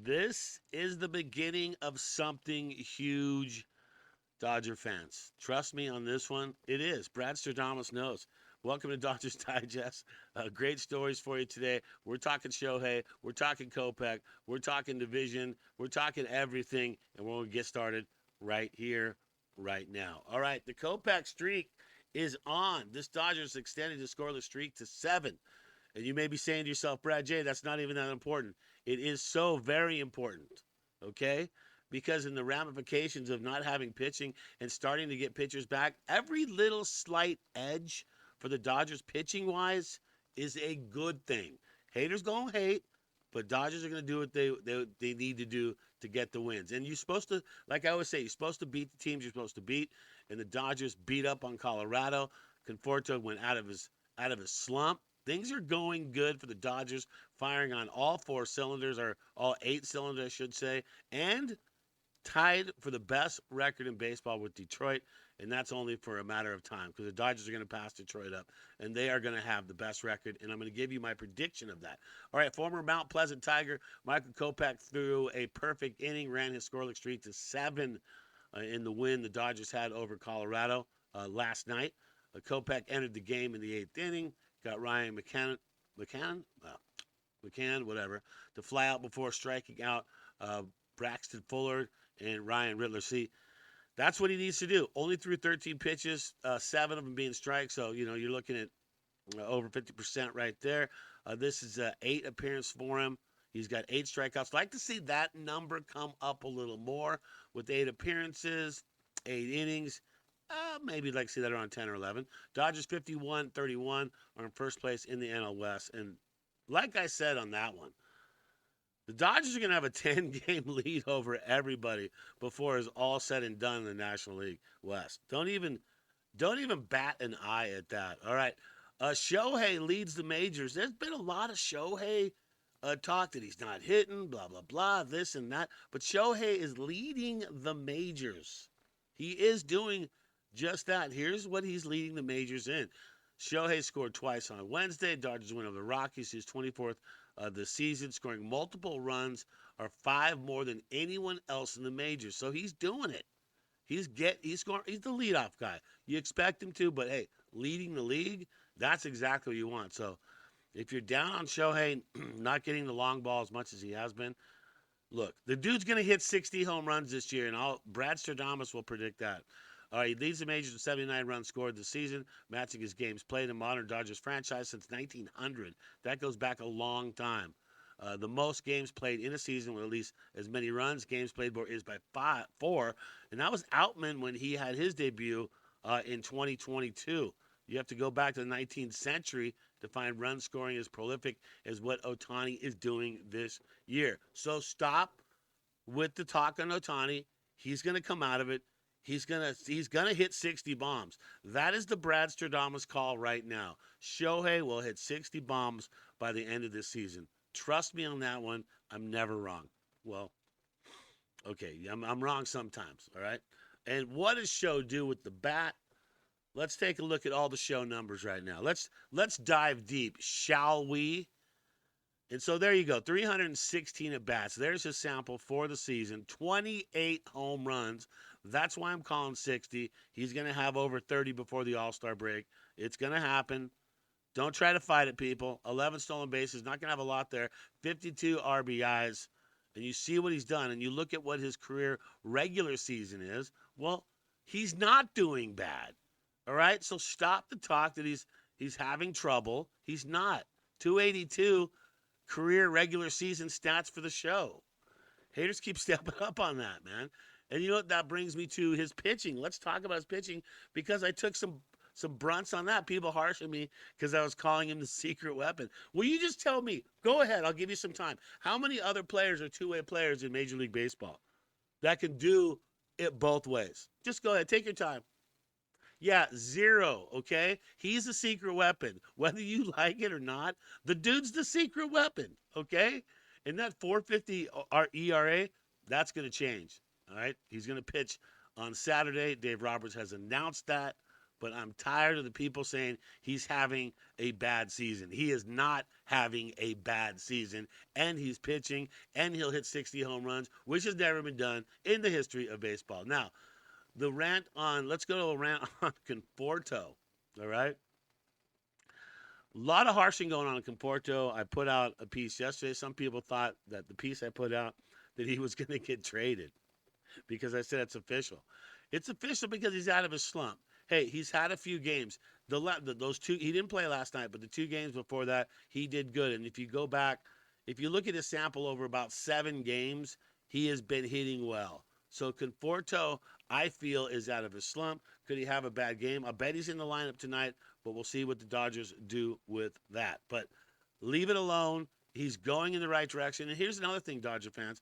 This is the beginning of something huge, Dodger fans. Trust me on this one. It is. Brad Stradamus knows. Welcome to Dodgers Digest. Great stories for you today. We're talking Shohei. We're talking Kopech. We're talking division. We're talking everything. And we're going to get started right here, right now. All right, the Kopech streak is on. This Dodgers extended the scoreless streak to 7. And you may be saying to yourself, Brad J., that's not even that important. It is so very important, okay? Because in the ramifications of not having pitching and starting to get pitchers back, every little slight edge for the Dodgers pitching-wise is a good thing. Haters going to hate, but Dodgers are going to do what they need to do to get the wins. And you're supposed to, like I always say, you're supposed to beat the teams you're supposed to beat. And the Dodgers beat up on Colorado. Conforto went out of his slump. Things are going good for the Dodgers, firing on all 4 cylinders, or all 8 cylinders, I should say, and tied for the best record in baseball with Detroit, and that's only for a matter of time because the Dodgers are going to pass Detroit up, and they are going to have the best record, and I'm going to give you my prediction of that. All right, former Mount Pleasant Tiger Michael Kopech threw a perfect inning, ran his scoreless streak to 7 in the win the Dodgers had over Colorado last night. Kopech entered the game in the 8th inning, got Ryan McCann, whatever, to fly out before striking out Braxton Fuller and Ryan Rittler. See, that's what he needs to do. Only threw 13 pitches, 7 of them being strikes. So, you're looking at over 50% right there. This is 8 appearance for him. He's got 8 strikeouts. Like to see that number come up a little more with 8 appearances, 8 innings. Maybe like to see that around 10 or 11. Dodgers 51-31 are in first place in the NL West. And like I said on that one, the Dodgers are going to have a 10-game lead over everybody before it's all said and done in the National League West. Don't even bat an eye at that. All right. Shohei leads the majors. There's been a lot of Shohei talk that he's not hitting, blah, blah, blah, this and that. But Shohei is leading the majors. He is doing just that. Here's what he's leading the majors in. Shohei scored twice on Wednesday. Dodgers win over the Rockies, his 24th this season, scoring multiple runs, or 5 more than anyone else in the majors. So he's doing it. He's scoring. He's the leadoff guy. You expect him to, but hey, leading the league, that's exactly what you want. So if you're down on Shohei not getting the long ball as much as he has been, look, the dude's going to hit 60 home runs this year, and Brad Stradamus will predict that. All right, he leads the majors with 79 runs scored this season, matching his games played in modern Dodgers franchise since 1900. That goes back a long time. The most games played in a season with at least as many runs, games played is by 4, and that was Outman when he had his debut in 2022. You have to go back to the 19th century to find run scoring as prolific as what Ohtani is doing this year. So stop with the talk on Ohtani. He's going to come out of it. He's gonna hit 60 bombs. That is the Brad Stradamus call right now. Shohei will hit 60 bombs by the end of this season. Trust me on that one. I'm never wrong. Well, okay, I'm wrong sometimes. All right. And what does Show do with the bat? Let's take a look at all the Show numbers right now. Let's dive deep, shall we? And so there you go, 316 at bats. There's his sample for the season. 28 home runs. That's why I'm calling 60. He's going to have over 30 before the All-Star break. It's going to happen. Don't try to fight it, people. 11 stolen bases. Not going to have a lot there. 52 RBIs. And you see what he's done, and you look at what his career regular season is. Well, he's not doing bad. All right? So stop the talk that he's having trouble. He's not. 282 career regular season stats for the Show. Haters keep stepping up on that, man. And you know what? That brings me to his pitching. Let's talk about his pitching because I took some brunts on that. People harshing me because I was calling him the secret weapon. Will you just tell me? Go ahead. I'll give you some time. How many other players are two-way players in Major League Baseball that can do it both ways? Just go ahead. Take your time. Yeah, 0, okay? He's a secret weapon. Whether you like it or not, the dude's the secret weapon, okay? And that 4.50 ERA, that's going to change. All right, he's going to pitch on Saturday. Dave Roberts has announced that. but I'm tired of the people saying he's having a bad season. He is not having a bad season, and he's pitching, and he'll hit 60 home runs, which has never been done in the history of baseball. Now, let's go to a rant on Conforto, all right? A lot of harshing going on in Conforto. I put out a piece yesterday. Some people thought that the piece I put out that he was going to get traded because I said it's official. It's official because he's out of his slump. Hey, he's had a few games. Those two, he didn't play last night, but the 2 games before that, he did good. And if you go back, if you look at his sample over about 7 games, he has been hitting well. So Conforto, I feel, is out of his slump. Could he have a bad game? I bet he's in the lineup tonight, but we'll see what the Dodgers do with that. But leave it alone. He's going in the right direction. And here's another thing, Dodger fans.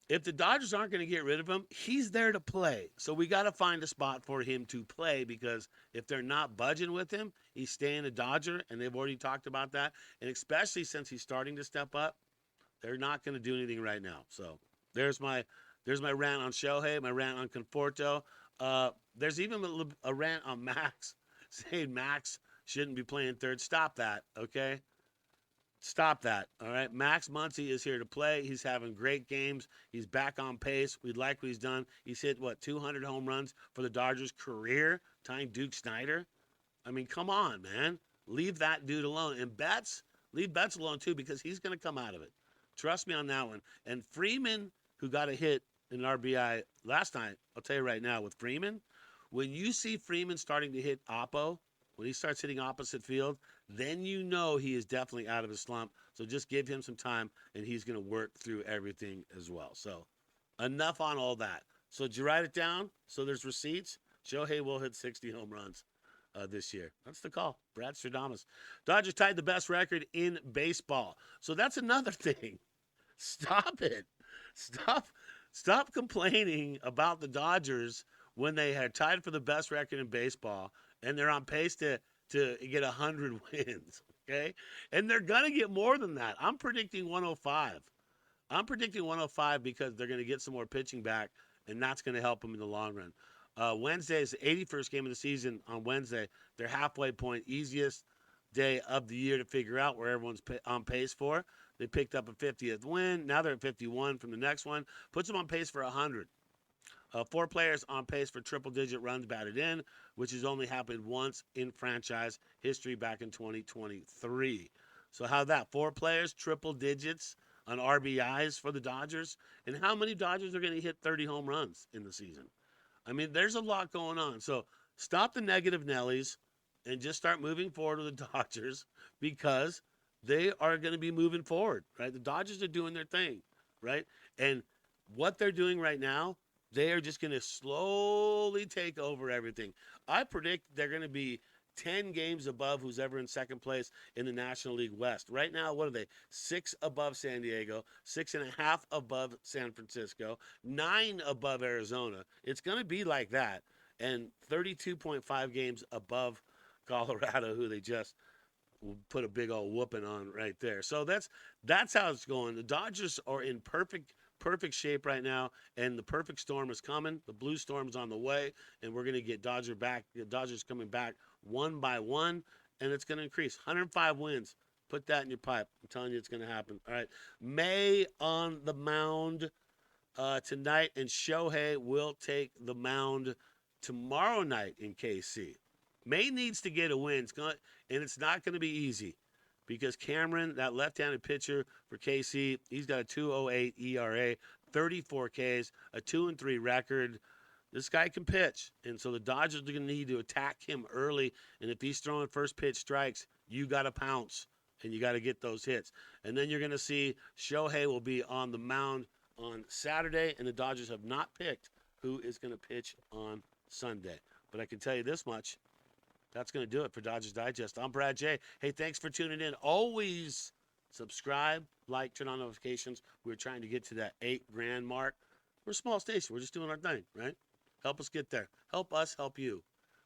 If the Dodgers aren't going to get rid of him, he's there to play. So we got to find a spot for him to play, because if they're not budging with him, he's staying a Dodger, and they've already talked about that. And especially since he's starting to step up, they're not going to do anything right now. So there's my rant on Shohei, my rant on Conforto. There's even a rant on Max, saying Max shouldn't be playing third. Stop that, okay? Stop that, all right? Max Muncy is here to play. He's having great games. He's back on pace. We like what he's done. He's hit, 200 home runs for the Dodgers' career, tying Duke Snyder. I mean, come on, man. Leave that dude alone. And Betts, leave Betts alone, too, because he's going to come out of it. Trust me on that one. And Freeman, who got a hit in an RBI last night, I'll tell you right now, with Freeman, when you see Freeman starting to hit oppo, when he starts hitting opposite field, then you know he is definitely out of his slump. So just give him some time, and he's going to work through everything as well. So enough on all that. So did you write it down? So there's receipts. Shohei will hit 60 home runs this year. That's the call. Brad Stradamus. Dodgers tied the best record in baseball. So that's another thing. Stop it. Stop complaining about the Dodgers when they had tied for the best record in baseball, and they're on pace to get 100 wins, okay? And they're going to get more than that. I'm predicting 105. I'm predicting 105 because they're going to get some more pitching back, and that's going to help them in the long run. Wednesday is the 81st game of the season on Wednesday. Their halfway point, easiest day of the year to figure out where everyone's on pace for. They picked up a 50th win. Now they're at 51 from the next one. Puts them on pace for 100. 4 players on pace for triple-digit runs batted in, which has only happened once in franchise history back in 2023. So how that? 4 players, triple digits on RBIs for the Dodgers. And how many Dodgers are going to hit 30 home runs in the season? I mean, there's a lot going on. So stop the negative Nellies and just start moving forward with the Dodgers, because they are going to be moving forward, right? The Dodgers are doing their thing, right? And what they're doing right now, they are just going to slowly take over everything. I predict they're going to be 10 games above who's ever in second place in the National League West. Right now, what are they? 6 above San Diego, 6.5 above San Francisco, 9 above Arizona. It's going to be like that. And 32.5 games above Colorado, who they just put a big old whooping on right there. So that's how it's going. The Dodgers are in perfect shape right now, and the perfect storm is coming. The blue storm's on the way, and we're going to get Dodgers coming back one by one, and it's going to increase. 105 wins. Put that in your pipe. I'm telling you it's going to happen. All right. May on the mound tonight, and Shohei will take the mound tomorrow night in KC. May needs to get a win, and it's not going to be easy, because Cameron, that left-handed pitcher for KC, he's got a 2.08 ERA, 34 Ks, a 2-3 record. This guy can pitch, and so the Dodgers are going to need to attack him early, and if he's throwing first pitch strikes, you got to pounce, and you got to get those hits. And then you're going to see Shohei will be on the mound on Saturday, and the Dodgers have not picked who is going to pitch on Sunday. But I can tell you this much. That's going to do it for Dodgers Digest. I'm Brad J. Hey, thanks for tuning in. Always subscribe, like, turn on notifications. We're trying to get to that 8 grand mark. We're a small station. We're just doing our thing, right? Help us get there. Help us help you.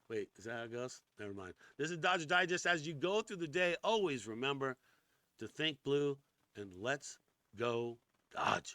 Wait, is that how it goes? Never mind. This is Dodger Digest. As you go through the day, always remember to think blue, and let's go Dodgers.